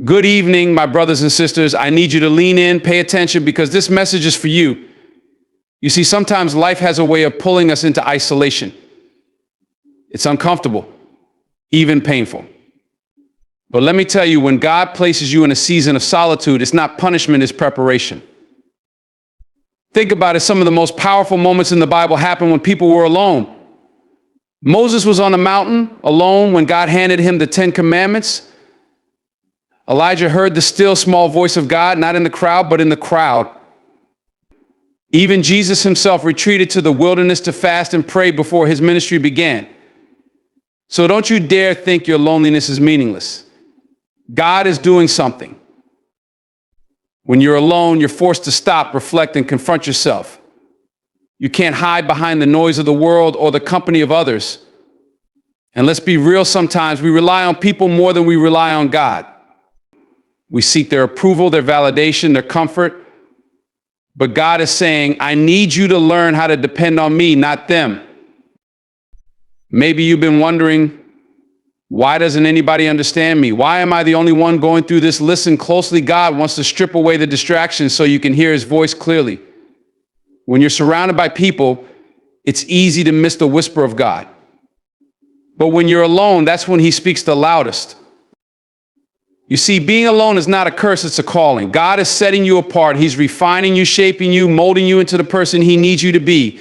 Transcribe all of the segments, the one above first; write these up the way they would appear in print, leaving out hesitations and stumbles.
Good evening, my brothers and sisters. I need you to lean in, pay attention, because this message is for you. You see, sometimes life has a way of pulling us into isolation. It's uncomfortable, even painful. But let me tell you, when God places you in a season of solitude, it's not punishment, it's preparation. Think about it. Some of the most powerful moments in the Bible happened when people were alone. Moses was on a mountain alone when God handed him the 10 Commandments. Elijah heard the still small voice of God, not in the crowd, but in the crowd. Even Jesus himself retreated to the wilderness to fast and pray before his ministry began. So don't you dare think your loneliness is meaningless. God is doing something. When you're alone, you're forced to stop, reflect, and confront yourself. You can't hide behind the noise of the world or the company of others. And let's be real, sometimes we rely on people more than we rely on God. We seek their approval, their validation, their comfort. But God is saying, I need you to learn how to depend on me, not them. Maybe you've been wondering, why doesn't anybody understand me? Why am I the only one going through this? Listen closely. God wants to strip away the distractions so you can hear his voice clearly. When you're surrounded by people, it's easy to miss the whisper of God. But when you're alone, that's when he speaks the loudest. You see, being alone is not a curse, it's a calling. God is setting you apart. He's refining you, shaping you, molding you into the person he needs you to be.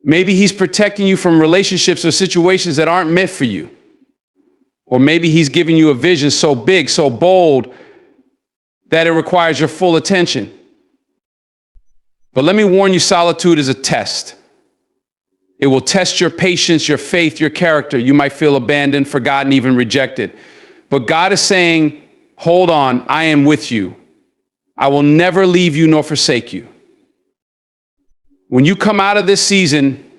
Maybe he's protecting you from relationships or situations that aren't meant for you. Or maybe he's giving you a vision so big, so bold, that it requires your full attention. But let me warn you, solitude is a test. It will test your patience, your faith, your character. You might feel abandoned, forgotten, even rejected. But God is saying, hold on, I am with you. I will never leave you nor forsake you. When you come out of this season,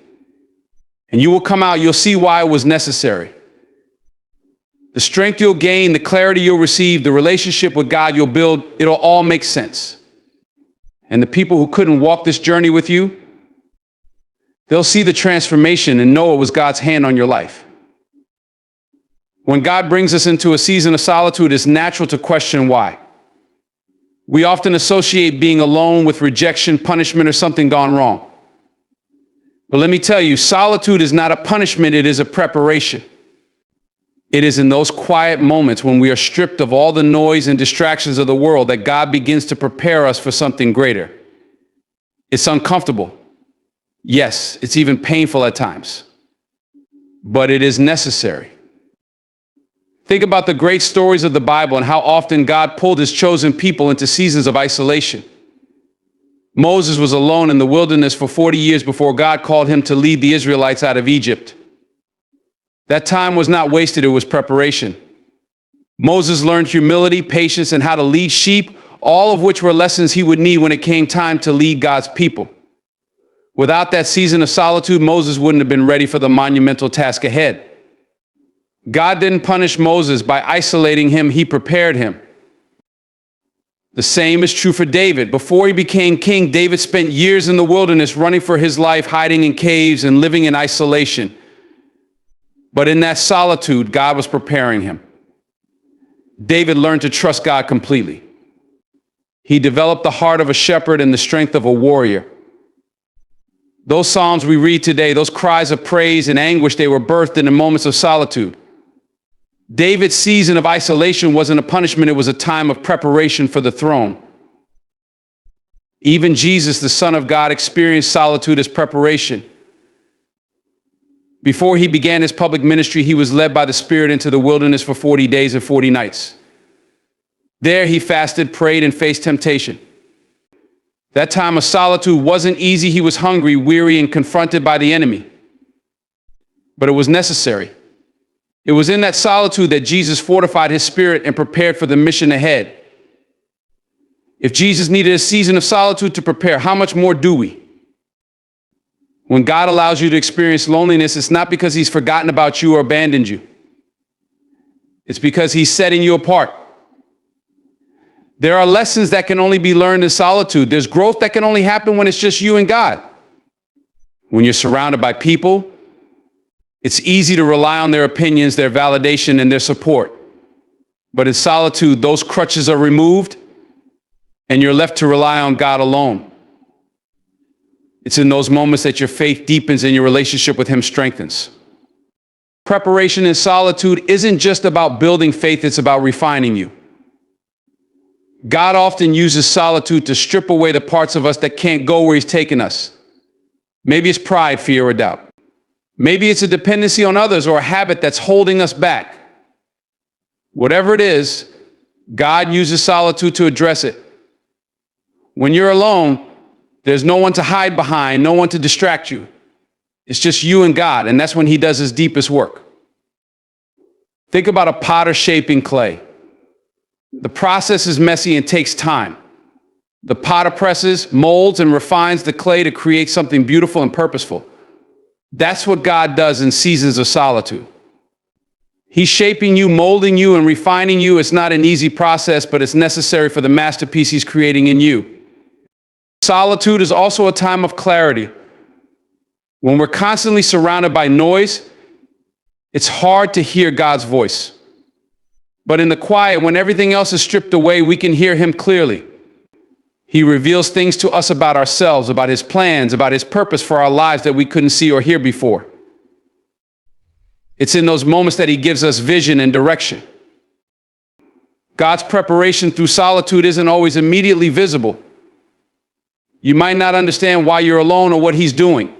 and you will come out, you'll see why it was necessary. The strength you'll gain, the clarity you'll receive, the relationship with God you'll build, it'll all make sense. And the people who couldn't walk this journey with you, they'll see the transformation and know it was God's hand on your life. When God brings us into a season of solitude, it's natural to question why. We often associate being alone with rejection, punishment, or something gone wrong. But let me tell you, solitude is not a punishment, it is a preparation. It is in those quiet moments when we are stripped of all the noise and distractions of the world that God begins to prepare us for something greater. It's uncomfortable. Yes, it's even painful at times. But it is necessary. Think about the great stories of the Bible and how often God pulled his chosen people into seasons of isolation. Moses was alone in the wilderness for 40 years before God called him to lead the Israelites out of Egypt. That time was not wasted, it was preparation. Moses learned humility, patience, and how to lead sheep, all of which were lessons he would need when it came time to lead God's people. Without that season of solitude, Moses wouldn't have been ready for the monumental task ahead. God didn't punish Moses by isolating him, he prepared him. The same is true for David. Before he became king, David spent years in the wilderness running for his life, hiding in caves and living in isolation. But in that solitude, God was preparing him. David learned to trust God completely. He developed the heart of a shepherd and the strength of a warrior. Those psalms we read today, those cries of praise and anguish, they were birthed in the moments of solitude. David's season of isolation wasn't a punishment, it was a time of preparation for the throne. Even Jesus, the Son of God, experienced solitude as preparation. Before he began his public ministry, he was led by the Spirit into the wilderness for 40 days and 40 nights. There he fasted, prayed, and faced temptation. That time of solitude wasn't easy. He was hungry, weary, and confronted by the enemy. But it was necessary. It was in that solitude that Jesus fortified his spirit and prepared for the mission ahead. If Jesus needed a season of solitude to prepare, how much more do we? When God allows you to experience loneliness, it's not because he's forgotten about you or abandoned you. It's because he's setting you apart. There are lessons that can only be learned in solitude. There's growth that can only happen when it's just you and God. When you're surrounded by people, it's easy to rely on their opinions, their validation, and their support. But in solitude, those crutches are removed and you're left to rely on God alone. It's in those moments that your faith deepens and your relationship with Him strengthens. Preparation in solitude isn't just about building faith, it's about refining you. God often uses solitude to strip away the parts of us that can't go where He's taken us. Maybe it's pride, fear, or doubt. Maybe it's a dependency on others or a habit that's holding us back. Whatever it is, God uses solitude to address it. When you're alone, there's no one to hide behind, no one to distract you. It's just you and God, and that's when He does His deepest work. Think about a potter shaping clay. The process is messy and takes time. The potter presses, molds, and refines the clay to create something beautiful and purposeful. That's what God does in seasons of solitude. He's shaping you, molding you, and refining you. It's not an easy process, but it's necessary for the masterpiece He's creating in you. Solitude is also a time of clarity. When we're constantly surrounded by noise, it's hard to hear God's voice. But in the quiet, when everything else is stripped away, we can hear Him clearly. He reveals things to us about ourselves, about His plans, about His purpose for our lives that we couldn't see or hear before. It's in those moments that He gives us vision and direction. God's preparation through solitude isn't always immediately visible. You might not understand why you're alone or what He's doing.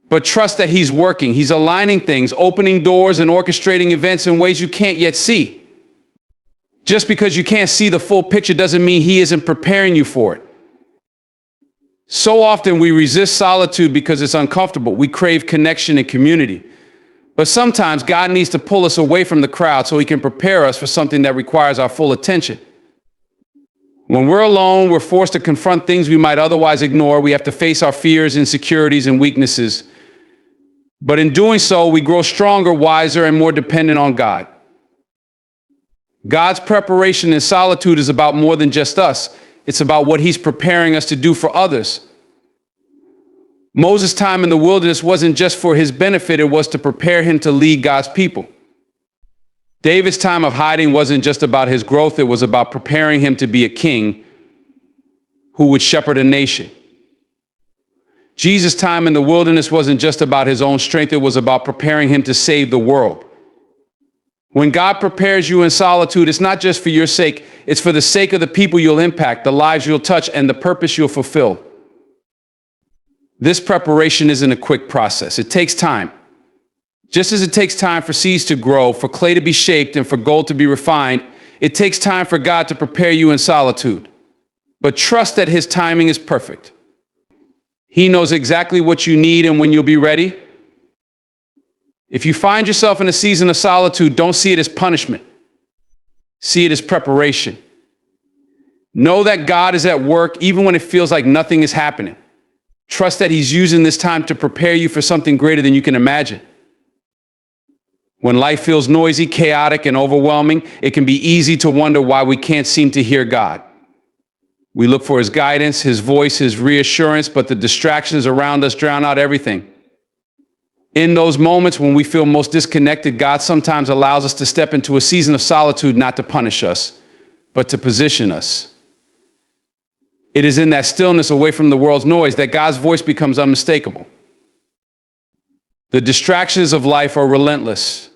But trust that He's working. He's aligning things, opening doors, and orchestrating events in ways you can't yet see. Just because you can't see the full picture doesn't mean He isn't preparing you for it. So often we resist solitude because it's uncomfortable. We crave connection and community. But sometimes God needs to pull us away from the crowd so He can prepare us for something that requires our full attention. When we're alone, we're forced to confront things we might otherwise ignore. We have to face our fears, insecurities, and weaknesses. But in doing so, we grow stronger, wiser, and more dependent on God. God's preparation in solitude is about more than just us. It's about what He's preparing us to do for others. Moses' time in the wilderness wasn't just for his benefit, it was to prepare him to lead God's people. David's time of hiding wasn't just about his growth, it was about preparing him to be a king who would shepherd a nation. Jesus' time in the wilderness wasn't just about his own strength, it was about preparing him to save the world. When God prepares you in solitude, it's not just for your sake, it's for the sake of the people you'll impact, the lives you'll touch, and the purpose you'll fulfill. This preparation isn't a quick process. It takes time. Just as it takes time for seeds to grow, for clay to be shaped, and for gold to be refined, it takes time for God to prepare you in solitude. But trust that His timing is perfect. He knows exactly what you need and when you'll be ready. If you find yourself in a season of solitude, don't see it as punishment. See it as preparation. Know that God is at work even when it feels like nothing is happening. Trust that He's using this time to prepare you for something greater than you can imagine. When life feels noisy, chaotic, and overwhelming, it can be easy to wonder why we can't seem to hear God. We look for His guidance, His voice, His reassurance, but the distractions around us drown out everything. In those moments when we feel most disconnected, God sometimes allows us to step into a season of solitude not to punish us, but to position us. It is in that stillness away from the world's noise that God's voice becomes unmistakable. The distractions of life are relentless.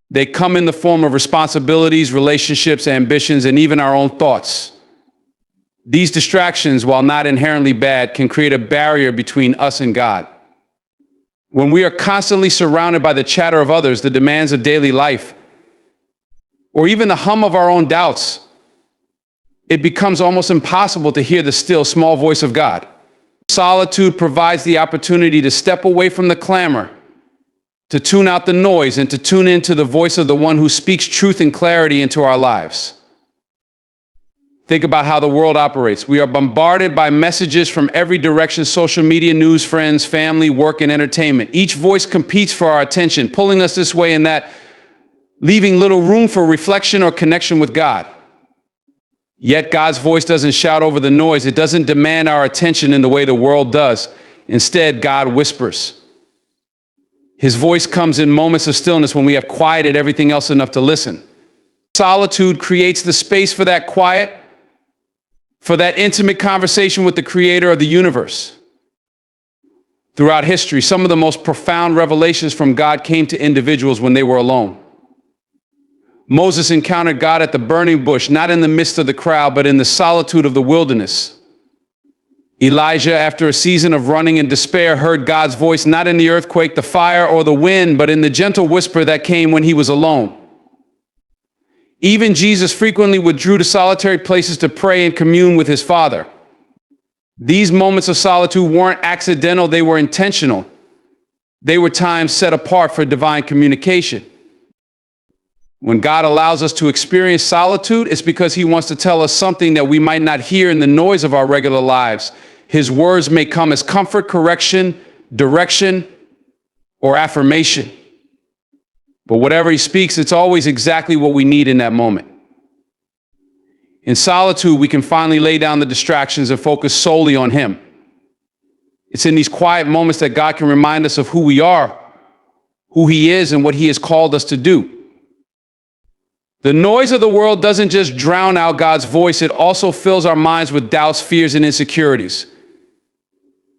They come in the form of responsibilities, relationships, ambitions, and even our own thoughts. These distractions, while not inherently bad, can create a barrier between us and God. When we are constantly surrounded by the chatter of others, the demands of daily life, or even the hum of our own doubts, it becomes almost impossible to hear the still, small voice of God. Solitude provides the opportunity to step away from the clamor, to tune out the noise, and to tune into the voice of the one who speaks truth and clarity into our lives. Think about how the world operates. We are bombarded by messages from every direction: social media, news, friends, family, work, and entertainment. Each voice competes for our attention, pulling us this way and that, leaving little room for reflection or connection with God. Yet God's voice doesn't shout over the noise. It doesn't demand our attention in the way the world does. Instead, God whispers. His voice comes in moments of stillness when we have quieted everything else enough to listen. Solitude creates the space for that quiet, for that intimate conversation with the creator of the universe. Throughout history, some of the most profound revelations from God came to individuals when they were alone. Moses encountered God at the burning bush, not in the midst of the crowd, but in the solitude of the wilderness. Elijah, after a season of running in despair, heard God's voice not in the earthquake, the fire, or the wind, but in the gentle whisper that came when he was alone. Even Jesus frequently withdrew to solitary places to pray and commune with his Father. These moments of solitude weren't accidental, they were intentional. They were times set apart for divine communication. When God allows us to experience solitude, it's because he wants to tell us something that we might not hear in the noise of our regular lives. His words may come as comfort, correction, direction, or affirmation. But whatever he speaks, it's always exactly what we need in that moment. In solitude, we can finally lay down the distractions and focus solely on him. It's in these quiet moments that God can remind us of who we are, who he is, and what he has called us to do. The noise of the world doesn't just drown out God's voice, it also fills our minds with doubts, fears, and insecurities.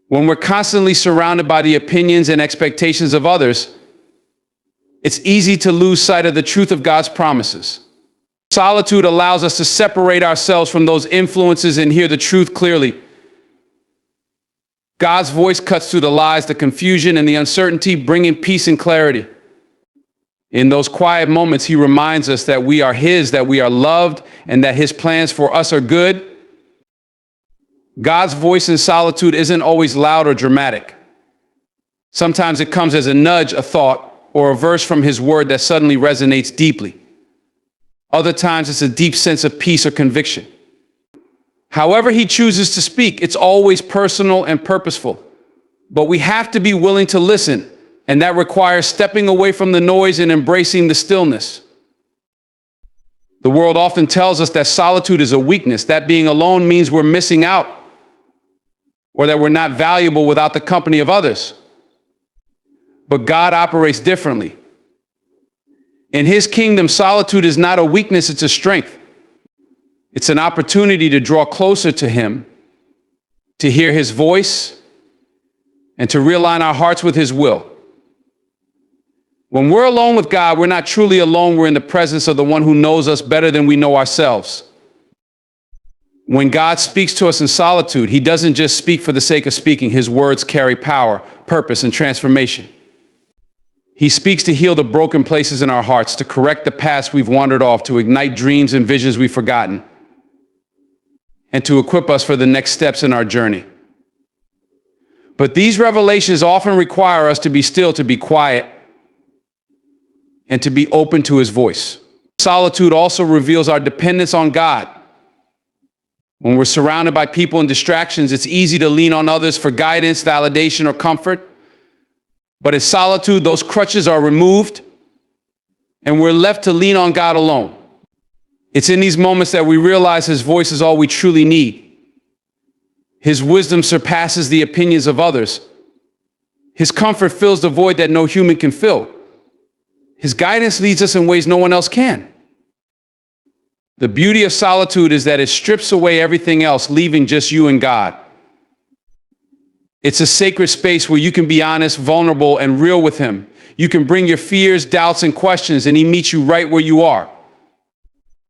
When we're constantly surrounded by the opinions and expectations of others, it's easy to lose sight of the truth of God's promises. Solitude allows us to separate ourselves from those influences and hear the truth clearly. God's voice cuts through the lies, the confusion, and the uncertainty, bringing peace and clarity. In those quiet moments, he reminds us that we are his, that we are loved, and that his plans for us are good. God's voice in solitude isn't always loud or dramatic. Sometimes it comes as a nudge, a thought, or a verse from his word that suddenly resonates deeply. Other times it's a deep sense of peace or conviction. However he chooses to speak, it's always personal and purposeful. But we have to be willing to listen, and that requires stepping away from the noise and embracing the stillness. The world often tells us that solitude is a weakness, that being alone means we're missing out, or that we're not valuable without the company of others. But God operates differently. In his kingdom, solitude is not a weakness, it's a strength. It's an opportunity to draw closer to him, to hear his voice, and to realign our hearts with his will. When we're alone with God, we're not truly alone. We're in the presence of the one who knows us better than we know ourselves. When God speaks to us in solitude, he doesn't just speak for the sake of speaking. His words carry power, purpose, and transformation. He speaks to heal the broken places in our hearts, to correct the paths we've wandered off, to ignite dreams and visions we've forgotten, and to equip us for the next steps in our journey. But these revelations often require us to be still, to be quiet, and to be open to his voice. Solitude also reveals our dependence on God. When we're surrounded by people and distractions, it's easy to lean on others for guidance, validation, or comfort. But in solitude, those crutches are removed, and we're left to lean on God alone. It's in these moments that we realize his voice is all we truly need. His wisdom surpasses the opinions of others. His comfort fills the void that no human can fill. His guidance leads us in ways no one else can. The beauty of solitude is that it strips away everything else, leaving just you and God. It's a sacred space where you can be honest, vulnerable, and real with him. You can bring your fears, doubts, and questions, and he meets you right where you are.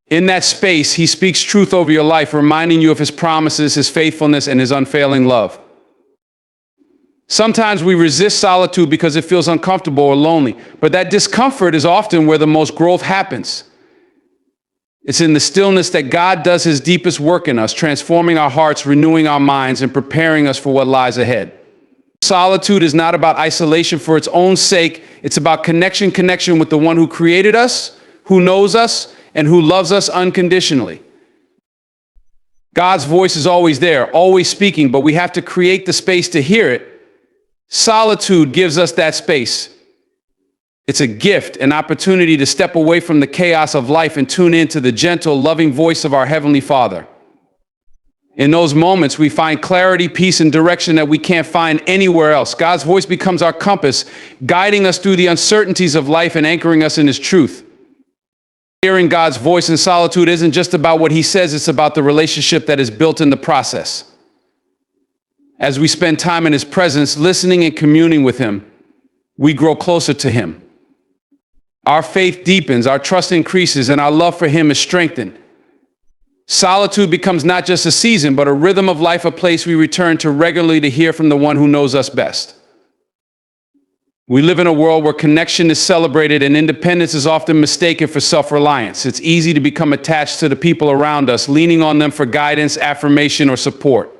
In that space, he speaks truth over your life, reminding you of his promises, his faithfulness, and his unfailing love. Sometimes we resist solitude because it feels uncomfortable or lonely, but that discomfort is often where the most growth happens. It's in the stillness that God does his deepest work in us, transforming our hearts, renewing our minds, and preparing us for what lies ahead. Solitude is not about isolation for its own sake. It's about connection with the one who created us, who knows us, and who loves us unconditionally. God's voice is always there, always speaking, but we have to create the space to hear it. Solitude gives us that space. It's a gift, an opportunity to step away from the chaos of life and tune into the gentle, loving voice of our Heavenly Father. In those moments, we find clarity, peace, and direction that we can't find anywhere else. God's voice becomes our compass, guiding us through the uncertainties of life and anchoring us in his truth. Hearing God's voice in solitude isn't just about what he says, it's about the relationship that is built in the process. As we spend time in his presence, listening and communing with him, we grow closer to him. Our faith deepens, our trust increases, and our love for him is strengthened. Solitude becomes not just a season, but a rhythm of life, a place we return to regularly to hear from the one who knows us best. We live in a world where connection is celebrated and independence is often mistaken for self-reliance. It's easy to become attached to the people around us, leaning on them for guidance, affirmation, or support.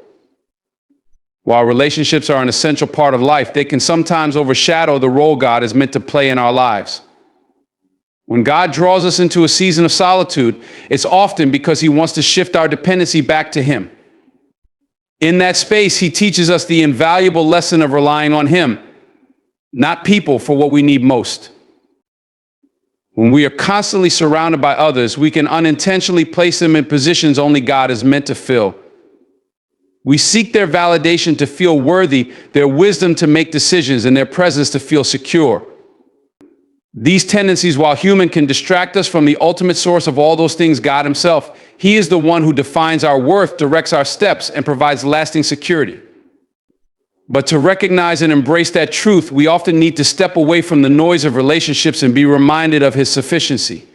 While relationships are an essential part of life, they can sometimes overshadow the role God is meant to play in our lives. When God draws us into a season of solitude, it's often because he wants to shift our dependency back to him. In that space, he teaches us the invaluable lesson of relying on him, not people, for what we need most. When we are constantly surrounded by others, we can unintentionally place them in positions only God is meant to fill. We seek their validation to feel worthy, their wisdom to make decisions, and their presence to feel secure. These tendencies, while human, can distract us from the ultimate source of all those things, God himself. He is the one who defines our worth, directs our steps, and provides lasting security. But to recognize and embrace that truth, we often need to step away from the noise of relationships and be reminded of his sufficiency.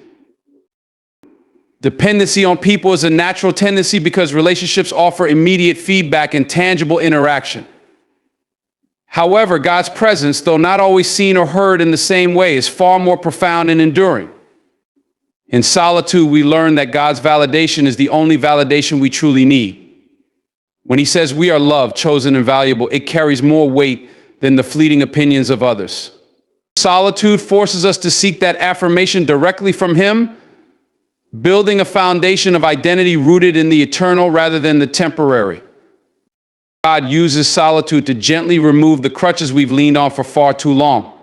Dependency on people is a natural tendency because relationships offer immediate feedback and tangible interaction. However, God's presence, though not always seen or heard in the same way, is far more profound and enduring. In solitude, we learn that God's validation is the only validation we truly need. When he says we are loved, chosen, and valuable, it carries more weight than the fleeting opinions of others. Solitude forces us to seek that affirmation directly from him, building a foundation of identity rooted in the eternal rather than the temporary. God uses solitude to gently remove the crutches we've leaned on for far too long.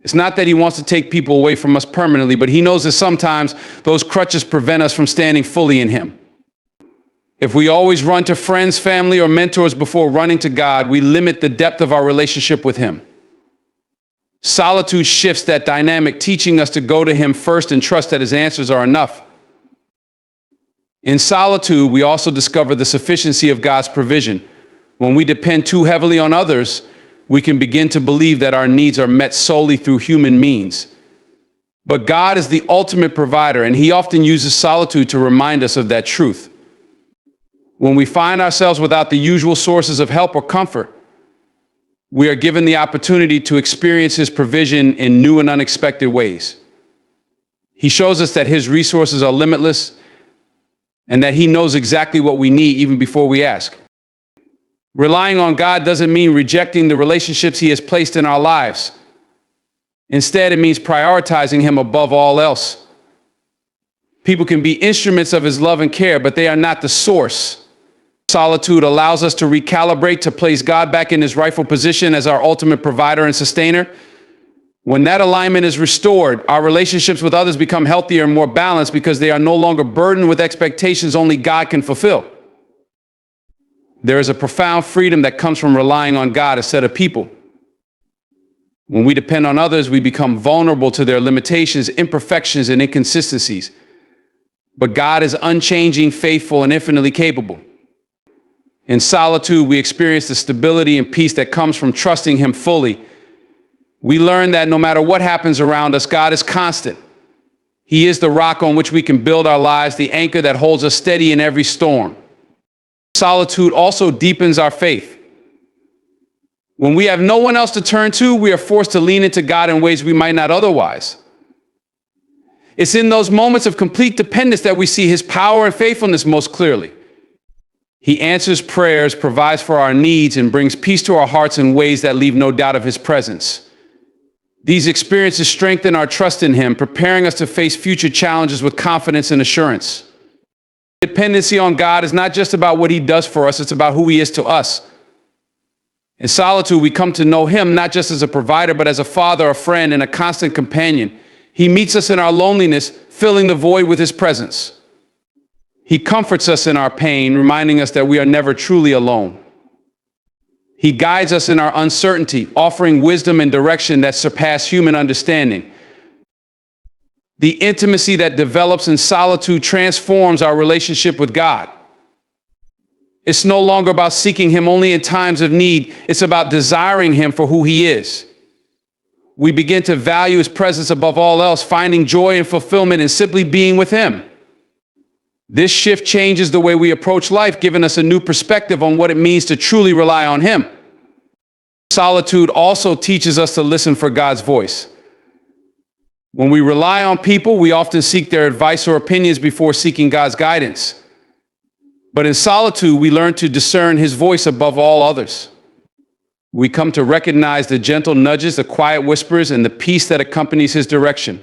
It's not that he wants to take people away from us permanently, but he knows that sometimes those crutches prevent us from standing fully in him. If we always run to friends, family, or mentors before running to God, we limit the depth of our relationship with him. Solitude shifts that dynamic, teaching us to go to him first and trust that his answers are enough. In solitude, we also discover the sufficiency of God's provision. When we depend too heavily on others, we can begin to believe that our needs are met solely through human means. But God is the ultimate provider, and he often uses solitude to remind us of that truth. When we find ourselves without the usual sources of help or comfort, we are given the opportunity to experience his provision in new and unexpected ways. He shows us that his resources are limitless and that he knows exactly what we need even before we ask. Relying on God doesn't mean rejecting the relationships he has placed in our lives. Instead, it means prioritizing him above all else. People can be instruments of his love and care, but they are not the source. Solitude allows us to recalibrate, to place God back in his rightful position as our ultimate provider and sustainer. When that alignment is restored, our relationships with others become healthier and more balanced because they are no longer burdened with expectations only God can fulfill. There is a profound freedom that comes from relying on God instead of people. When we depend on others, we become vulnerable to their limitations, imperfections, and inconsistencies. But God is unchanging, faithful, and infinitely capable. In solitude, we experience the stability and peace that comes from trusting him fully. We learn that no matter what happens around us, God is constant. He is the rock on which we can build our lives, the anchor that holds us steady in every storm. Solitude also deepens our faith. When we have no one else to turn to, we are forced to lean into God in ways we might not otherwise. It's in those moments of complete dependence that we see his power and faithfulness most clearly. He answers prayers, provides for our needs, and brings peace to our hearts in ways that leave no doubt of his presence. These experiences strengthen our trust in him, preparing us to face future challenges with confidence and assurance. Dependency on God is not just about what he does for us, it's about who he is to us. In solitude, we come to know him not just as a provider, but as a father, a friend, and a constant companion. He meets us in our loneliness, filling the void with his presence. He comforts us in our pain, reminding us that we are never truly alone. He guides us in our uncertainty, offering wisdom and direction that surpass human understanding. The intimacy that develops in solitude transforms our relationship with God. It's no longer about seeking Him only in times of need. It's about desiring Him for who He is. We begin to value His presence above all else, finding joy and fulfillment in simply being with Him. This shift changes the way we approach life, giving us a new perspective on what it means to truly rely on Him. Solitude also teaches us to listen for God's voice. When we rely on people, we often seek their advice or opinions before seeking God's guidance. But in solitude, we learn to discern His voice above all others. We come to recognize the gentle nudges, the quiet whispers, and the peace that accompanies His direction.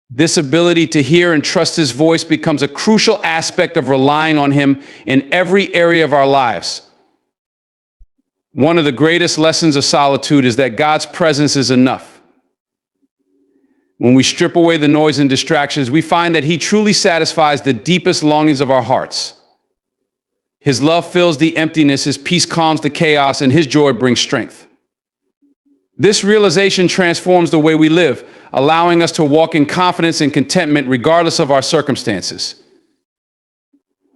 This ability to hear and trust His voice becomes a crucial aspect of relying on Him in every area of our lives. One of the greatest lessons of solitude is that God's presence is enough. When we strip away the noise and distractions, we find that He truly satisfies the deepest longings of our hearts. His love fills the emptiness, His peace calms the chaos, and His joy brings strength. This realization transforms the way we live, allowing us to walk in confidence and contentment regardless of our circumstances.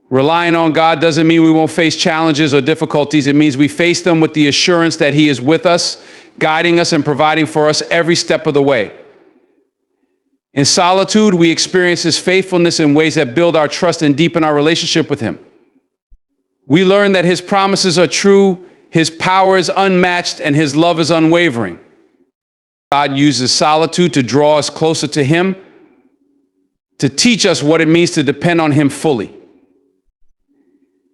Relying on God doesn't mean we won't face challenges or difficulties. It means we face them with the assurance that He is with us, guiding us and providing for us every step of the way. In solitude, we experience His faithfulness in ways that build our trust and deepen our relationship with Him. We learn that His promises are true, His power is unmatched, and His love is unwavering. God uses solitude to draw us closer to Him, to teach us what it means to depend on Him fully.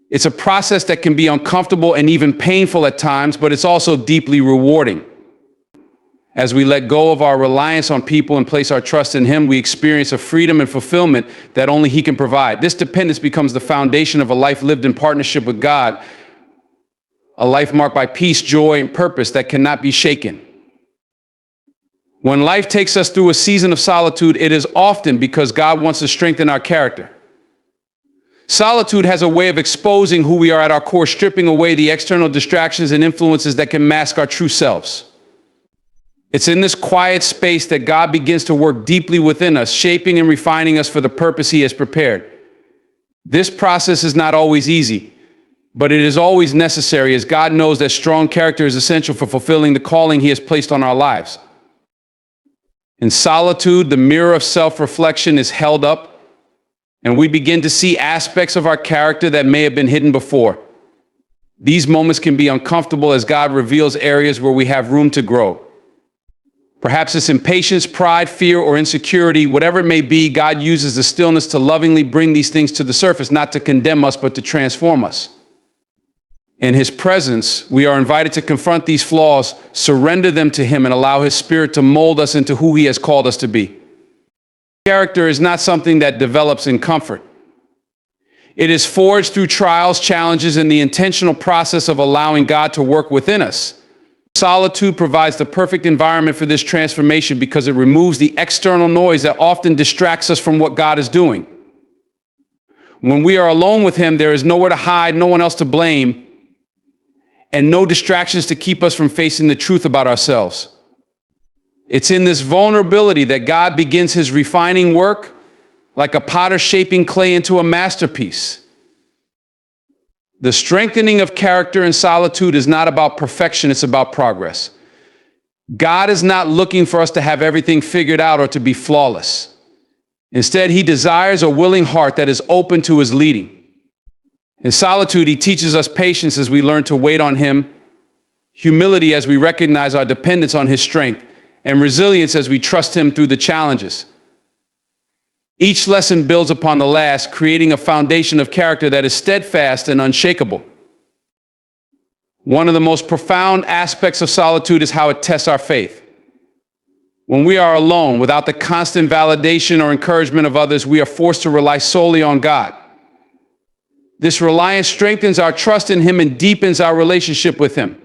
It's a process that can be uncomfortable and even painful at times, but it's also deeply rewarding. As we let go of our reliance on people and place our trust in Him, we experience a freedom and fulfillment that only He can provide. This dependence becomes the foundation of a life lived in partnership with God, a life marked by peace, joy, and purpose that cannot be shaken. When life takes us through a season of solitude, it is often because God wants to strengthen our character. Solitude has a way of exposing who we are at our core, stripping away the external distractions and influences that can mask our true selves. It's in this quiet space that God begins to work deeply within us, shaping and refining us for the purpose He has prepared. This process is not always easy, but it is always necessary, as God knows that strong character is essential for fulfilling the calling He has placed on our lives. In solitude, the mirror of self-reflection is held up, and we begin to see aspects of our character that may have been hidden before. These moments can be uncomfortable as God reveals areas where we have room to grow. Perhaps it's impatience, pride, fear, or insecurity. Whatever it may be, God uses the stillness to lovingly bring these things to the surface, not to condemn us, but to transform us. In His presence, we are invited to confront these flaws, surrender them to Him, and allow His Spirit to mold us into who He has called us to be. Character is not something that develops in comfort. It is forged through trials, challenges, and the intentional process of allowing God to work within us. Solitude provides the perfect environment for this transformation because it removes the external noise that often distracts us from what God is doing. When we are alone with Him, there is nowhere to hide, no one else to blame, and no distractions to keep us from facing the truth about ourselves. It's in this vulnerability that God begins His refining work, like a potter shaping clay into a masterpiece. The strengthening of character in solitude is not about perfection, it's about progress. God is not looking for us to have everything figured out or to be flawless. Instead, He desires a willing heart that is open to His leading. In solitude, He teaches us patience as we learn to wait on Him, humility as we recognize our dependence on His strength, and resilience as we trust Him through the challenges. Each lesson builds upon the last, creating a foundation of character that is steadfast and unshakable. One of the most profound aspects of solitude is how it tests our faith. When we are alone, without the constant validation or encouragement of others, we are forced to rely solely on God. This reliance strengthens our trust in Him and deepens our relationship with Him.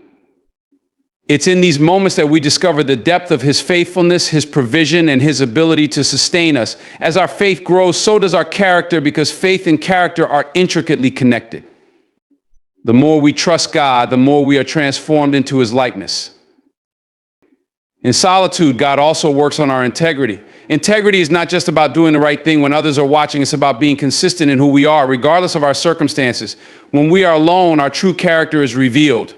It's in these moments that we discover the depth of His faithfulness, His provision, and His ability to sustain us. As our faith grows, so does our character, because faith and character are intricately connected. The more we trust God, the more we are transformed into His likeness. In solitude, God also works on our integrity. Integrity is not just about doing the right thing when others are watching. It's about being consistent in who we are, regardless of our circumstances. When we are alone, our true character is revealed.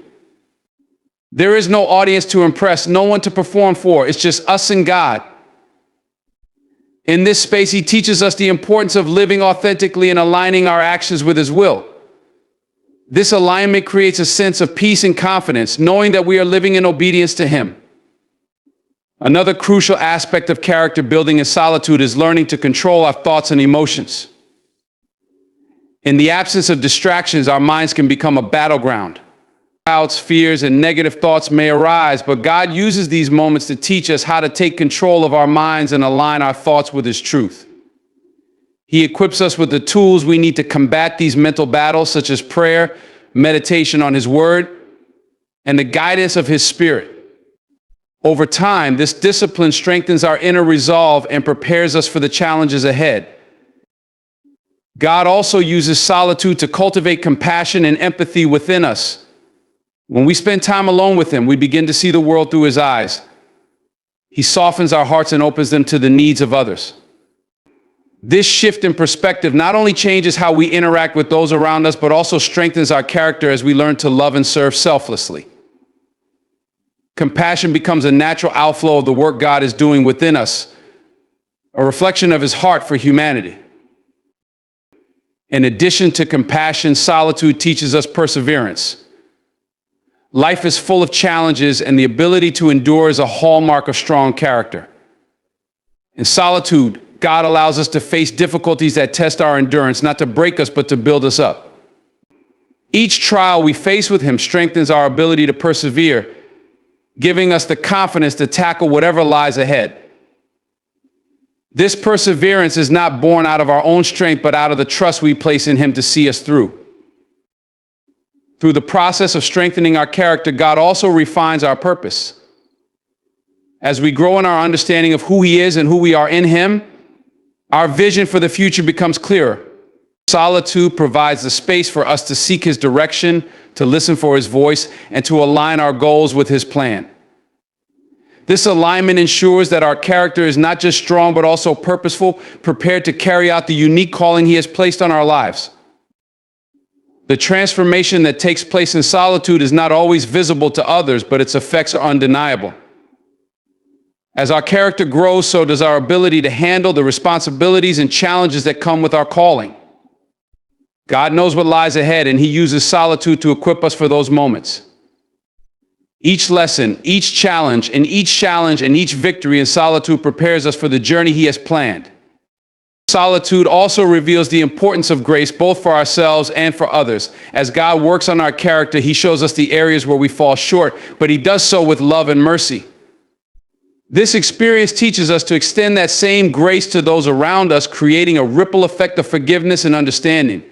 There is no audience to impress, no one to perform for. It's just us and God. In this space, he teaches us the importance of living authentically and aligning our actions with his will. This alignment creates a sense of peace and confidence, knowing that we are living in obedience to him. Another crucial aspect of character building in solitude is learning to control our thoughts and emotions. In the absence of distractions, our minds can become a battleground. Doubts, fears, and negative thoughts may arise, but God uses these moments to teach us how to take control of our minds and align our thoughts with his truth. He equips us with the tools we need to combat these mental battles, such as prayer, meditation on his word, and the guidance of his spirit. Over time, this discipline strengthens our inner resolve and prepares us for the challenges ahead. God also uses solitude to cultivate compassion and empathy within us. When we spend time alone with him, we begin to see the world through his eyes. He softens our hearts and opens them to the needs of others. This shift in perspective not only changes how we interact with those around us, but also strengthens our character as we learn to love and serve selflessly. Compassion becomes a natural outflow of the work God is doing within us, a reflection of his heart for humanity. In addition to compassion, solitude teaches us perseverance. Life is full of challenges, and the ability to endure is a hallmark of strong character. In solitude, God allows us to face difficulties that test our endurance, not to break us, but to build us up. Each trial we face with him strengthens our ability to persevere, giving us the confidence to tackle whatever lies ahead. This perseverance is not born out of our own strength, but out of the trust we place in him to see us through. Through the process of strengthening our character, God also refines our purpose. As we grow in our understanding of who he is and who we are in him, our vision for the future becomes clearer. Solitude provides the space for us to seek his direction, to listen for his voice, and to align our goals with his plan. This alignment ensures that our character is not just strong, but also purposeful, prepared to carry out the unique calling he has placed on our lives. The transformation that takes place in solitude is not always visible to others, but its effects are undeniable. As our character grows, so does our ability to handle the responsibilities and challenges that come with our calling. God knows what lies ahead, and he uses solitude to equip us for those moments. Each lesson, each challenge, and each victory in solitude prepares us for the journey he has planned. Solitude also reveals the importance of grace, both for ourselves and for others. As God works on our character, he shows us the areas where we fall short, but he does so with love and mercy. This experience teaches us to extend that same grace to those around us, creating a ripple effect of forgiveness and understanding.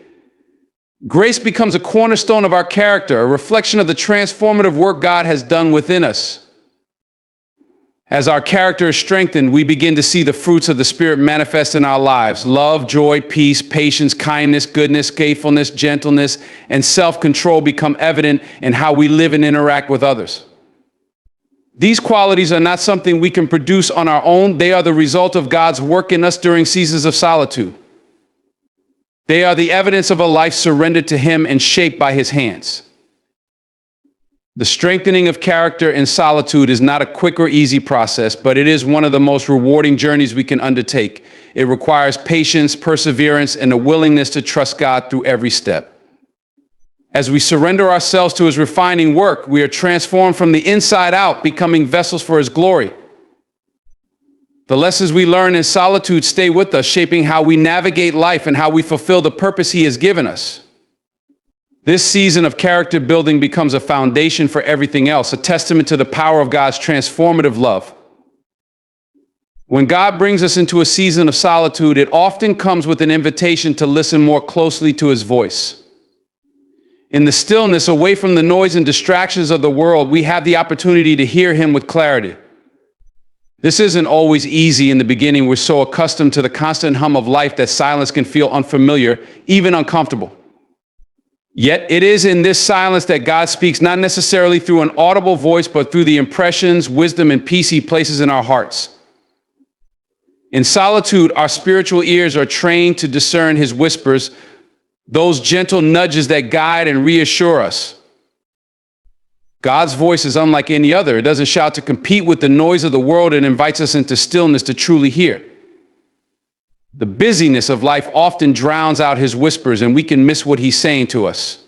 Grace becomes a cornerstone of our character, a reflection of the transformative work God has done within us. As our character is strengthened, we begin to see the fruits of the Spirit manifest in our lives. Love, joy, peace, patience, kindness, goodness, faithfulness, gentleness, and self-control become evident in how we live and interact with others. These qualities are not something we can produce on our own. They are the result of God's work in us during seasons of solitude. They are the evidence of a life surrendered to him and shaped by his hands. The strengthening of character in solitude is not a quick or easy process, but it is one of the most rewarding journeys we can undertake. It requires patience, perseverance, and a willingness to trust God through every step. As we surrender ourselves to his refining work, we are transformed from the inside out, becoming vessels for his glory. The lessons we learn in solitude stay with us, shaping how we navigate life and how we fulfill the purpose he has given us. This season of character building becomes a foundation for everything else, a testament to the power of God's transformative love. When God brings us into a season of solitude, it often comes with an invitation to listen more closely to his voice. In the stillness, away from the noise and distractions of the world, we have the opportunity to hear him with clarity. This isn't always easy in the beginning. We're so accustomed to the constant hum of life that silence can feel unfamiliar, even uncomfortable. Yet it is in this silence that God speaks, not necessarily through an audible voice, but through the impressions, wisdom, and peace he places in our hearts. In solitude, our spiritual ears are trained to discern his whispers, those gentle nudges that guide and reassure us. God's voice is unlike any other. It doesn't shout to compete with the noise of the world. It invites us into stillness to truly hear. The busyness of life often drowns out his whispers, and we can miss what he's saying to us.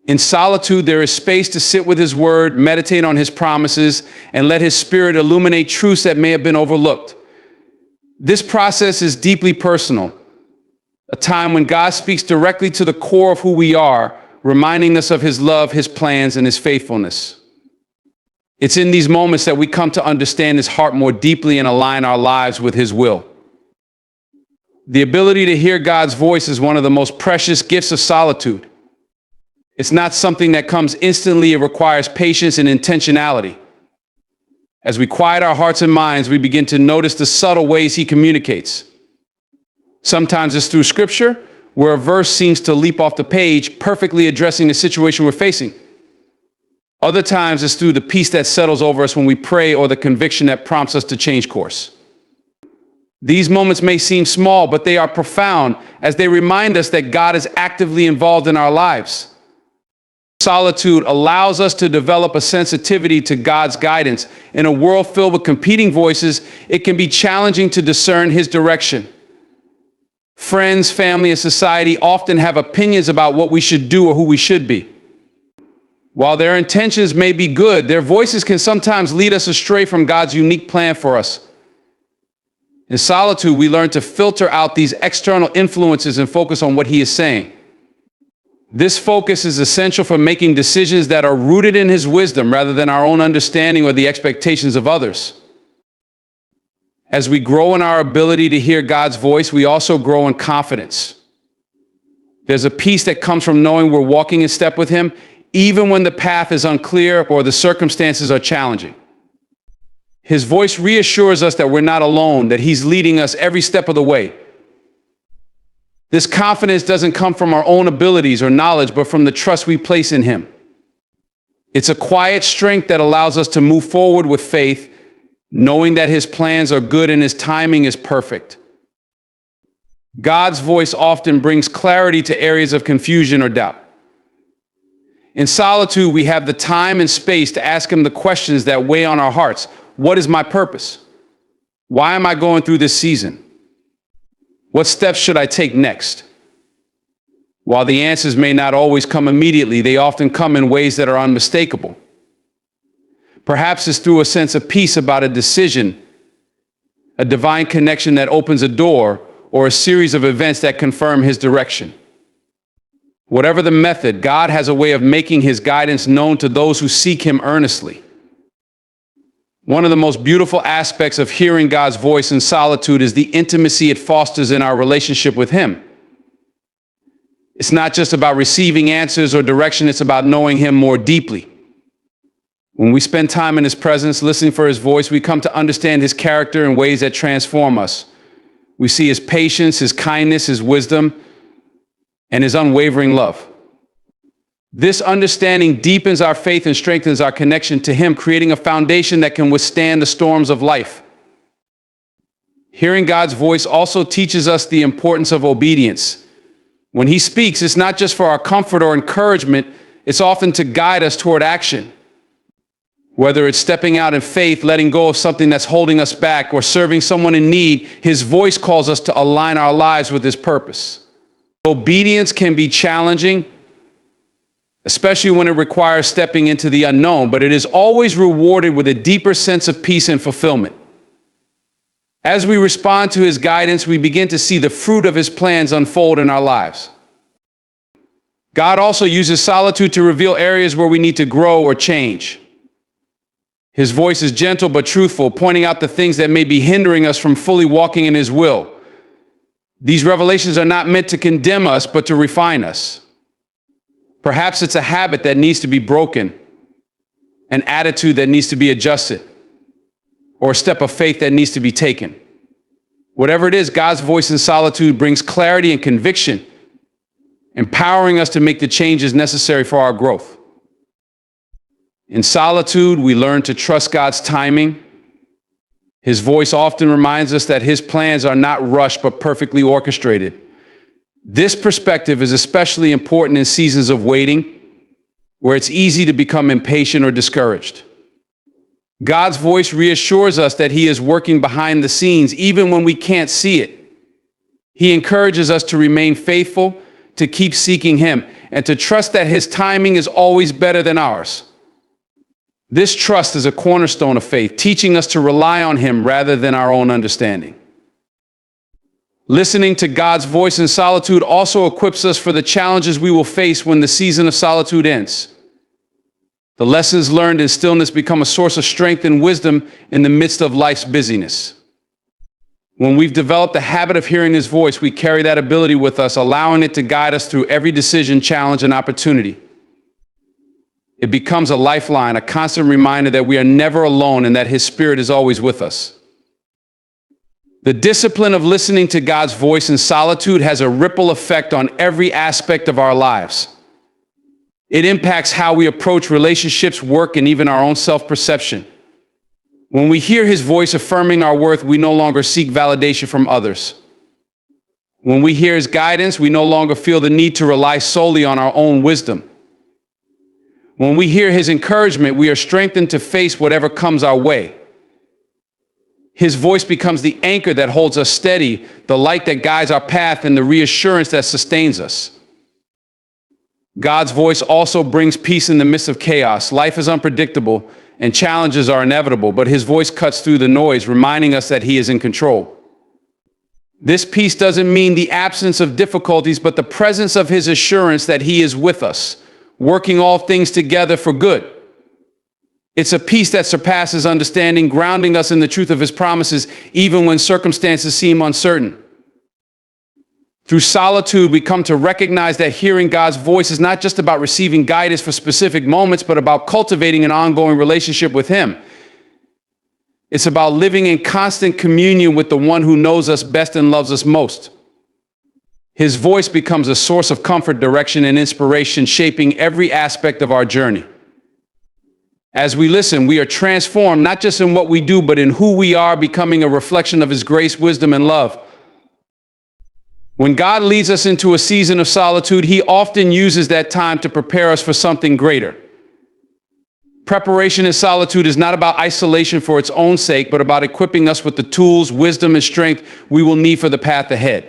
In solitude, there is space to sit with his word, meditate on his promises, and let his spirit illuminate truths that may have been overlooked. This process is deeply personal, a time when God speaks directly to the core of who we are, reminding us of his love, his plans, and his faithfulness. It's in these moments that we come to understand his heart more deeply and align our lives with his will. The ability to hear God's voice is one of the most precious gifts of solitude. It's not something that comes instantly. It requires patience and intentionality. As we quiet our hearts and minds, we begin to notice the subtle ways he communicates. Sometimes it's through scripture, where a verse seems to leap off the page, perfectly addressing the situation we're facing. Other times it's through the peace that settles over us when we pray, or the conviction that prompts us to change course. These moments may seem small, but they are profound, as they remind us that God is actively involved in our lives. Solitude allows us to develop a sensitivity to God's guidance. In a world filled with competing voices, it can be challenging to discern his direction. Friends, family, and society often have opinions about what we should do or who we should be. While their intentions may be good, their voices can sometimes lead us astray from God's unique plan for us. In solitude, we learn to filter out these external influences and focus on what he is saying. This focus is essential for making decisions that are rooted in his wisdom rather than our own understanding or the expectations of others. As we grow in our ability to hear God's voice, we also grow in confidence. There's a peace that comes from knowing we're walking in step with him, even when the path is unclear or the circumstances are challenging. His voice reassures us that we're not alone, that he's leading us every step of the way. This confidence doesn't come from our own abilities or knowledge, but from the trust we place in him. It's a quiet strength that allows us to move forward with faith, knowing that his plans are good and his timing is perfect. God's voice often brings clarity to areas of confusion or doubt. In solitude, we have the time and space to ask him the questions that weigh on our hearts. What is my purpose? Why am I going through this season? What steps should I take next? While the answers may not always come immediately, they often come in ways that are unmistakable. Perhaps it's through a sense of peace about a decision, a divine connection that opens a door, or a series of events that confirm his direction. Whatever the method, God has a way of making his guidance known to those who seek him earnestly. One of the most beautiful aspects of hearing God's voice in solitude is the intimacy it fosters in our relationship with him. It's not just about receiving answers or direction, it's about knowing him more deeply. When we spend time in his presence, listening for his voice, we come to understand his character in ways that transform us. We see his patience, his kindness, his wisdom, and his unwavering love. This understanding deepens our faith and strengthens our connection to him, creating a foundation that can withstand the storms of life. Hearing God's voice also teaches us the importance of obedience. When he speaks, it's not just for our comfort or encouragement, it's often to guide us toward action. Whether it's stepping out in faith, letting go of something that's holding us back, or serving someone in need, his voice calls us to align our lives with his purpose. Obedience can be challenging, especially when it requires stepping into the unknown, but it is always rewarded with a deeper sense of peace and fulfillment. As we respond to his guidance, we begin to see the fruit of his plans unfold in our lives. God also uses solitude to reveal areas where we need to grow or change. His voice is gentle but truthful, pointing out the things that may be hindering us from fully walking in his will. These revelations are not meant to condemn us, but to refine us. Perhaps it's a habit that needs to be broken, an attitude that needs to be adjusted, or a step of faith that needs to be taken. Whatever it is, God's voice in solitude brings clarity and conviction. empowering us to make the changes necessary for our growth. In solitude, we learn to trust God's timing. His voice often reminds us that his plans are not rushed but perfectly orchestrated. This perspective is especially important in seasons of waiting, where it's easy to become impatient or discouraged. God's voice reassures us that he is working behind the scenes, even when we can't see it. He encourages us to remain faithful, to keep seeking him, and to trust that his timing is always better than ours. This trust is a cornerstone of faith, teaching us to rely on him rather than our own understanding. Listening to God's voice in solitude also equips us for the challenges we will face when the season of solitude ends. The lessons learned in stillness become a source of strength and wisdom in the midst of life's busyness. When we've developed the habit of hearing his voice, we carry that ability with us, allowing it to guide us through every decision, challenge, and opportunity. It becomes a lifeline, a constant reminder that we are never alone and that his spirit is always with us. The discipline of listening to God's voice in solitude has a ripple effect on every aspect of our lives. It impacts how we approach relationships, work, and even our own self-perception. When we hear his voice affirming our worth, we no longer seek validation from others. When we hear his guidance, we no longer feel the need to rely solely on our own wisdom. When we hear his encouragement, we are strengthened to face whatever comes our way. His voice becomes the anchor that holds us steady, the light that guides our path, and the reassurance that sustains us. God's voice also brings peace in the midst of chaos. Life is unpredictable and challenges are inevitable, but his voice cuts through the noise, reminding us that he is in control. This peace doesn't mean the absence of difficulties, but the presence of his assurance that he is with us, working all things together for good. It's a peace that surpasses understanding, grounding us in the truth of his promises, even when circumstances seem uncertain. Through solitude, we come to recognize that hearing God's voice is not just about receiving guidance for specific moments, but about cultivating an ongoing relationship with him. It's about living in constant communion with the one who knows us best and loves us most. His voice becomes a source of comfort, direction, and inspiration, shaping every aspect of our journey. As we listen, we are transformed, not just in what we do, but in who we are, becoming a reflection of his grace, wisdom, and love. When God leads us into a season of solitude, he often uses that time to prepare us for something greater. Preparation in solitude is not about isolation for its own sake, but about equipping us with the tools, wisdom, and strength we will need for the path ahead.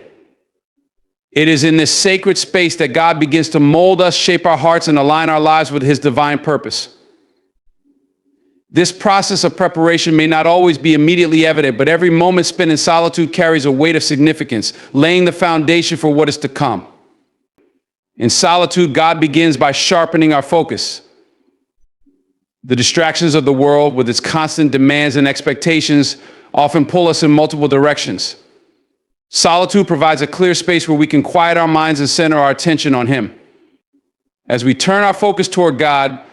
It is in this sacred space that God begins to mold us, shape our hearts, and align our lives with his divine purpose. This process of preparation may not always be immediately evident, but every moment spent in solitude carries a weight of significance, laying the foundation for what is to come. In solitude, God begins by sharpening our focus. The distractions of the world, with its constant demands and expectations, often pull us in multiple directions. Solitude provides a clear space where we can quiet our minds and center our attention on him. As we turn our focus toward God,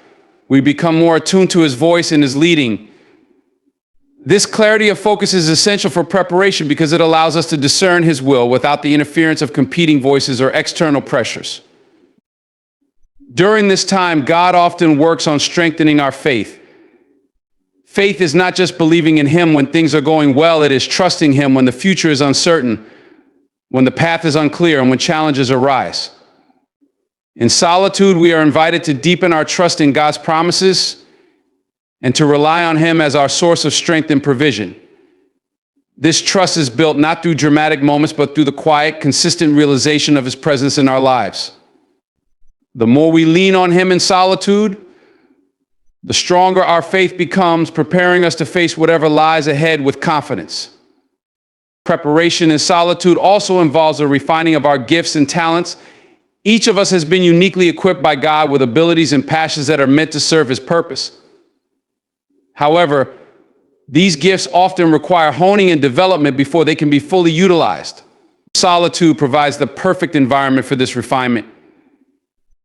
we become more attuned to his voice and his leading. This clarity of focus is essential for preparation because it allows us to discern his will without the interference of competing voices or external pressures. During this time, God often works on strengthening our faith. Faith is not just believing in him when things are going well, it is trusting him when the future is uncertain, when the path is unclear, and when challenges arise. In solitude, we are invited to deepen our trust in God's promises and to rely on him as our source of strength and provision. This trust is built not through dramatic moments, but through the quiet, consistent realization of his presence in our lives. The more we lean on him in solitude, the stronger our faith becomes, preparing us to face whatever lies ahead with confidence. Preparation in solitude also involves a refining of our gifts and talents. Each of us has been uniquely equipped by God with abilities and passions that are meant to serve his purpose. However, these gifts often require honing and development before they can be fully utilized. Solitude provides the perfect environment for this refinement.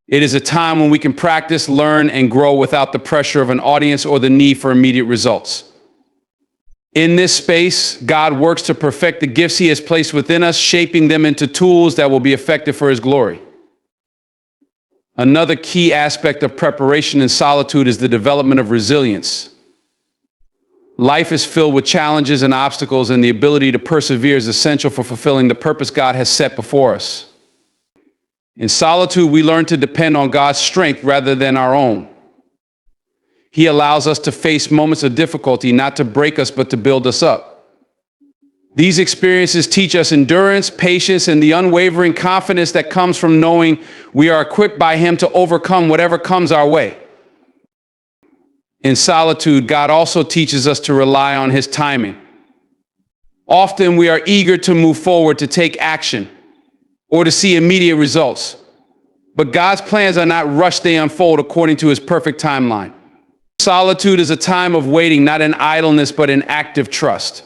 It is a time when we can practice, learn, and grow without the pressure of an audience or the need for immediate results. In this space, God works to perfect the gifts he has placed within us, shaping them into tools that will be effective for his glory. Another key aspect of preparation in solitude is the development of resilience. Life is filled with challenges and obstacles, and the ability to persevere is essential for fulfilling the purpose God has set before us. In solitude, we learn to depend on God's strength rather than our own. He allows us to face moments of difficulty, not to break us, but to build us up. These experiences teach us endurance, patience, and the unwavering confidence that comes from knowing we are equipped by Him to overcome whatever comes our way. In solitude, God also teaches us to rely on His timing. Often we are eager to move forward, to take action, or to see immediate results. But God's plans are not rushed, they unfold according to His perfect timeline. Solitude is a time of waiting, not in idleness, but in active trust.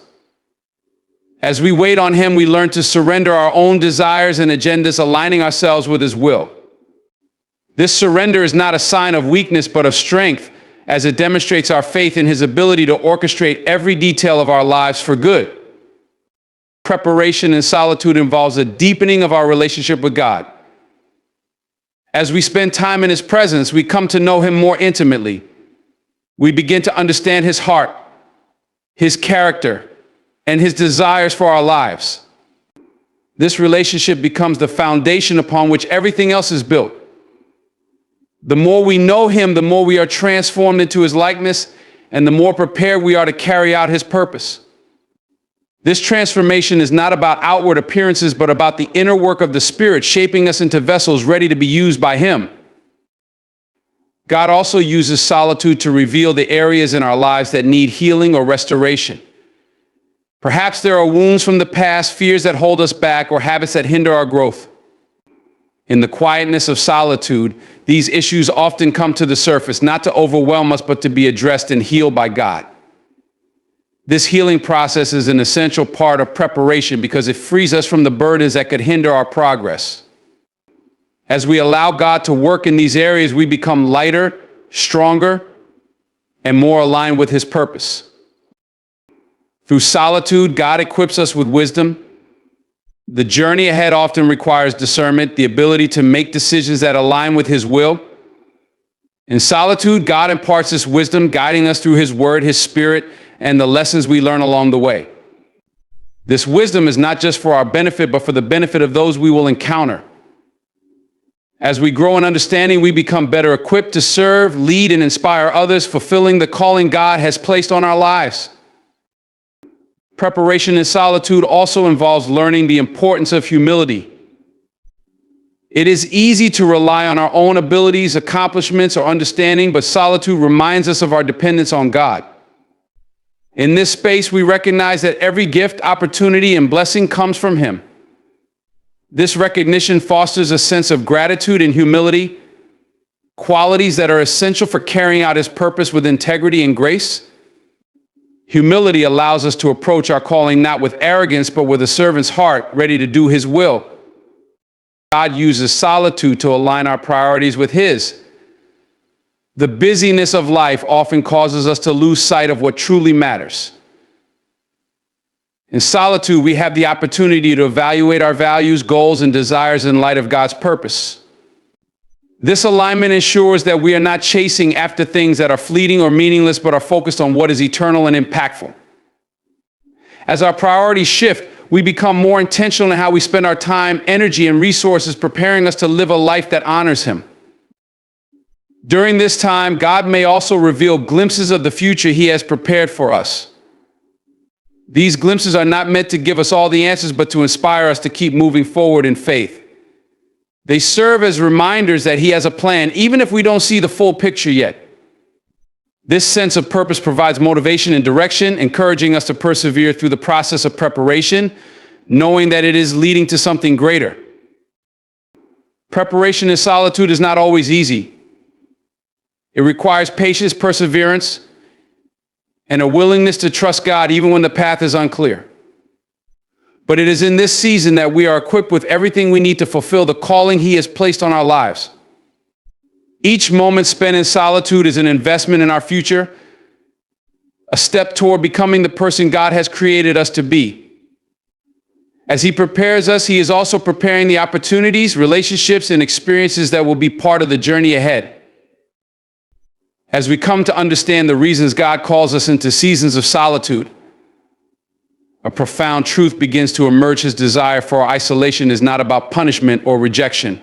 As we wait on Him, we learn to surrender our own desires and agendas, aligning ourselves with His will. This surrender is not a sign of weakness, but of strength, as it demonstrates our faith in His ability to orchestrate every detail of our lives for good. Preparation in solitude involves a deepening of our relationship with God. As we spend time in His presence, we come to know Him more intimately. We begin to understand His heart, His character, and His desires for our lives. This relationship becomes the foundation upon which everything else is built. The more we know Him, the more we are transformed into His likeness, and the more prepared we are to carry out His purpose. This transformation is not about outward appearances, but about the inner work of the Spirit, shaping us into vessels ready to be used by Him. God also uses solitude to reveal the areas in our lives that need healing or restoration. Perhaps there are wounds from the past, fears that hold us back, or habits that hinder our growth. In the quietness of solitude, these issues often come to the surface, not to overwhelm us, but to be addressed and healed by God. This healing process is an essential part of preparation because it frees us from the burdens that could hinder our progress. As we allow God to work in these areas, we become lighter, stronger, and more aligned with His purpose. Through solitude, God equips us with wisdom. The journey ahead often requires discernment, the ability to make decisions that align with His will. In solitude, God imparts this wisdom, guiding us through His Word, His Spirit, and the lessons we learn along the way. This wisdom is not just for our benefit, but for the benefit of those we will encounter. As we grow in understanding, we become better equipped to serve, lead, and inspire others, fulfilling the calling God has placed on our lives. Preparation in solitude also involves learning the importance of humility. It is easy to rely on our own abilities, accomplishments, or understanding, but solitude reminds us of our dependence on God. In this space, we recognize that every gift, opportunity, and blessing comes from Him. This recognition fosters a sense of gratitude and humility, qualities that are essential for carrying out His purpose with integrity and grace. Humility allows us to approach our calling not with arrogance, but with a servant's heart, ready to do His will. God uses solitude to align our priorities with His. The busyness of life often causes us to lose sight of what truly matters. In solitude, we have the opportunity to evaluate our values, goals, and desires in light of God's purpose. This alignment ensures that we are not chasing after things that are fleeting or meaningless, but are focused on what is eternal and impactful. As our priorities shift, we become more intentional in how we spend our time, energy, and resources, preparing us to live a life that honors Him. During this time, God may also reveal glimpses of the future He has prepared for us. These glimpses are not meant to give us all the answers, but to inspire us to keep moving forward in faith. They serve as reminders that He has a plan, even if we don't see the full picture yet. This sense of purpose provides motivation and direction, encouraging us to persevere through the process of preparation, knowing that it is leading to something greater. Preparation in solitude is not always easy. It requires patience, perseverance, and a willingness to trust God even when the path is unclear. But it is in this season that we are equipped with everything we need to fulfill the calling He has placed on our lives. Each moment spent in solitude is an investment in our future, a step toward becoming the person God has created us to be. As he prepares us, he is also preparing the opportunities, relationships, and experiences that will be part of the journey ahead. As we come to understand the reasons God calls us into seasons of solitude, a profound truth begins to emerge. His desire for our isolation is not about punishment or rejection,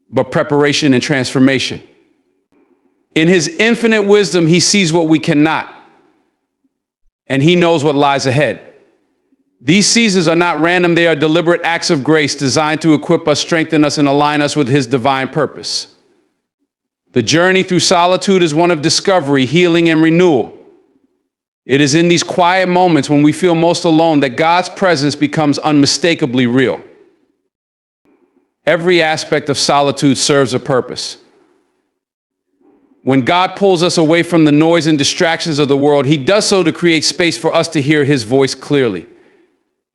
but preparation and transformation. In his infinite wisdom, he sees what we cannot, and he knows what lies ahead. These seasons are not random. They are deliberate acts of grace designed to equip us, strengthen us, and align us with his divine purpose. The journey through solitude is one of discovery, healing, and renewal. It is in these quiet moments when we feel most alone that God's presence becomes unmistakably real. Every aspect of solitude serves a purpose. When God pulls us away from the noise and distractions of the world, he does so to create space for us to hear his voice clearly.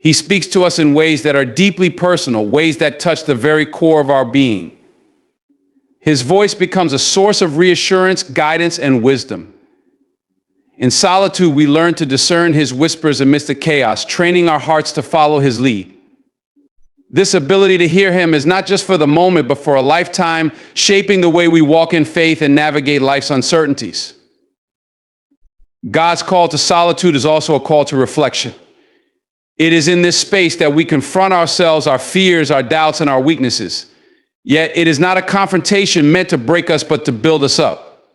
He speaks to us in ways that are deeply personal, ways that touch the very core of our being. His voice becomes a source of reassurance, guidance, and wisdom. In solitude, we learn to discern his whispers amidst the chaos, training our hearts to follow his lead. This ability to hear him is not just for the moment, but for a lifetime, shaping the way we walk in faith and navigate life's uncertainties. God's call to solitude is also a call to reflection. It is in this space that we confront ourselves, our fears, our doubts, and our weaknesses. Yet it is not a confrontation meant to break us, but to build us up.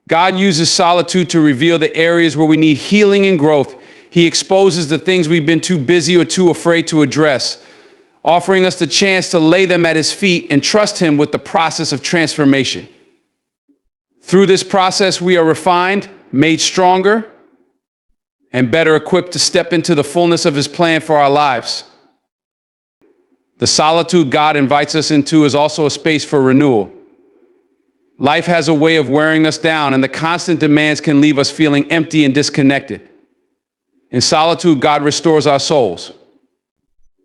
God uses solitude to reveal the areas where we need healing and growth. He exposes the things we've been too busy or too afraid to address, offering us the chance to lay them at his feet and trust him with the process of transformation. Through this process, we are refined, made stronger, and better equipped to step into the fullness of his plan for our lives. The solitude God invites us into is also a space for renewal. Life has a way of wearing us down, and the constant demands can leave us feeling empty and disconnected. In solitude, God restores our souls.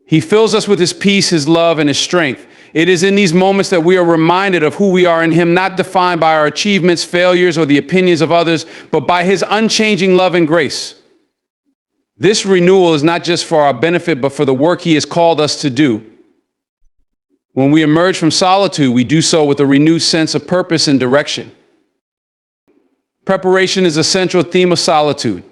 He fills us with his peace, his love, and his strength. It is in these moments that we are reminded of who we are in him, not defined by our achievements, failures, or the opinions of others, but by his unchanging love and grace. This renewal is not just for our benefit, but for the work he has called us to do. When we emerge from solitude, we do so with a renewed sense of purpose and direction. Preparation is a central theme of solitude.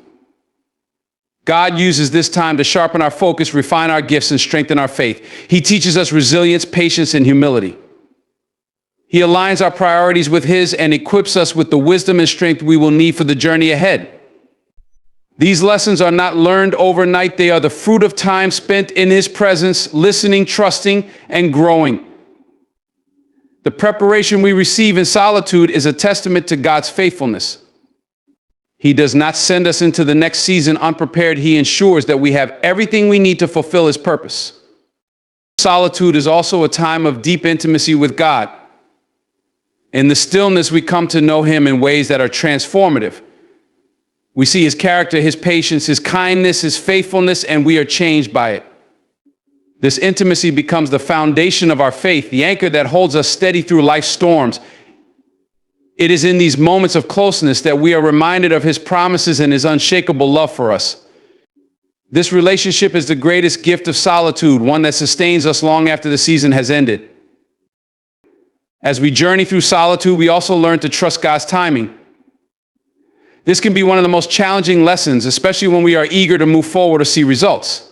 God uses this time to sharpen our focus, refine our gifts, and strengthen our faith. He teaches us resilience, patience, and humility. He aligns our priorities with his and equips us with the wisdom and strength we will need for the journey ahead. These lessons are not learned overnight. They are the fruit of time spent in his presence, listening, trusting, and growing. The preparation we receive in solitude is a testament to God's faithfulness. He does not send us into the next season unprepared. He ensures that we have everything we need to fulfill his purpose. Solitude is also a time of deep intimacy with God. In the stillness, we come to know him in ways that are transformative. We see his character, his patience, his kindness, his faithfulness, and we are changed by it. This intimacy becomes the foundation of our faith, the anchor that holds us steady through life's storms. It is in these moments of closeness that we are reminded of his promises and his unshakable love for us. This relationship is the greatest gift of solitude, one that sustains us long after the season has ended. As we journey through solitude, we also learn to trust God's timing. This can be one of the most challenging lessons, especially when we are eager to move forward or see results.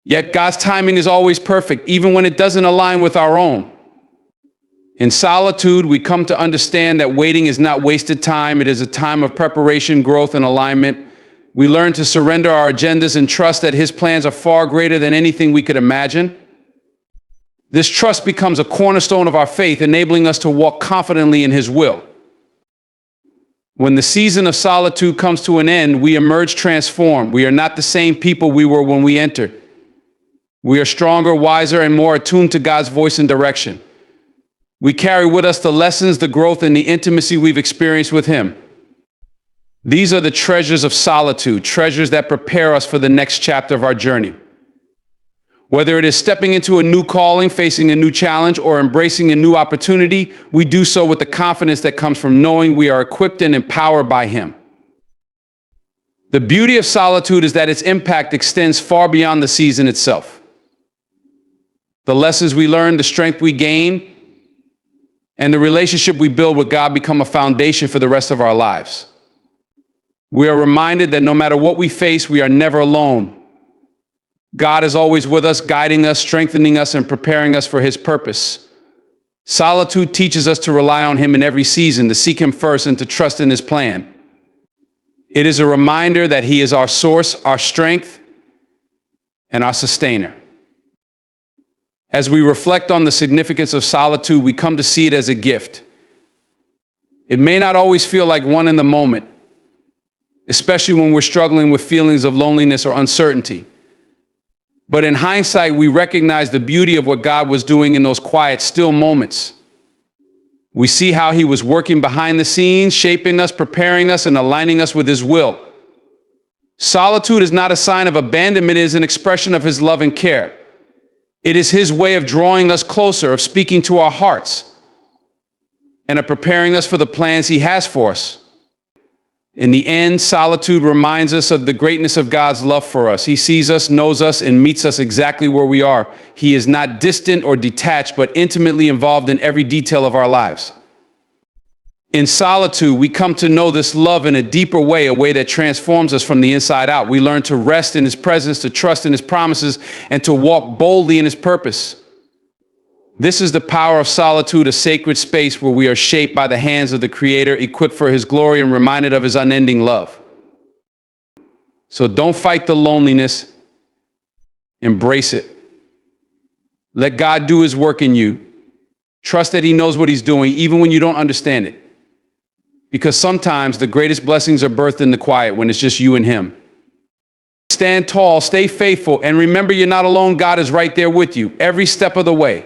Yet God's timing is always perfect, even when it doesn't align with our own. In solitude, we come to understand that waiting is not wasted time. It is a time of preparation, growth, and alignment. We learn to surrender our agendas and trust that his plans are far greater than anything we could imagine. This trust becomes a cornerstone of our faith, enabling us to walk confidently in his will. When the season of solitude comes to an end, we emerge transformed. We are not the same people we were when we entered. We are stronger, wiser, and more attuned to God's voice and direction. We carry with us the lessons, the growth, and the intimacy we've experienced with him. These are the treasures of solitude, treasures that prepare us for the next chapter of our journey. Whether it is stepping into a new calling, facing a new challenge, or embracing a new opportunity, we do so with the confidence that comes from knowing we are equipped and empowered by him. The beauty of solitude is that its impact extends far beyond the season itself. The lessons we learn, the strength we gain, and the relationship we build with God become a foundation for the rest of our lives. We are reminded that no matter what we face, we are never alone. God is always with us, guiding us, strengthening us, and preparing us for His purpose. Solitude teaches us to rely on Him in every season, to seek Him first, and to trust in His plan. It is a reminder that He is our source, our strength, and our sustainer. As we reflect on the significance of solitude, we come to see it as a gift. It may not always feel like one in the moment, especially when we're struggling with feelings of loneliness or uncertainty. But in hindsight, we recognize the beauty of what God was doing in those quiet, still moments. We see how He was working behind the scenes, shaping us, preparing us, and aligning us with His will. Solitude is not a sign of abandonment, it is an expression of His love and care. It is His way of drawing us closer, of speaking to our hearts, and of preparing us for the plans He has for us. In the end, solitude reminds us of the greatness of God's love for us. He sees us, knows us, and meets us exactly where we are. He is not distant or detached, but intimately involved in every detail of our lives. In solitude, we come to know this love in a deeper way, a way that transforms us from the inside out. We learn to rest in His presence, to trust in His promises, and to walk boldly in His purpose. This is the power of solitude, a sacred space where we are shaped by the hands of the Creator, equipped for His glory, and reminded of His unending love. So don't fight the loneliness. Embrace it. Let God do His work in you. Trust that He knows what He's doing, even when you don't understand it. Because sometimes the greatest blessings are birthed in the quiet, when it's just you and Him. Stand tall, stay faithful, and remember you're not alone. God is right there with you every step of the way.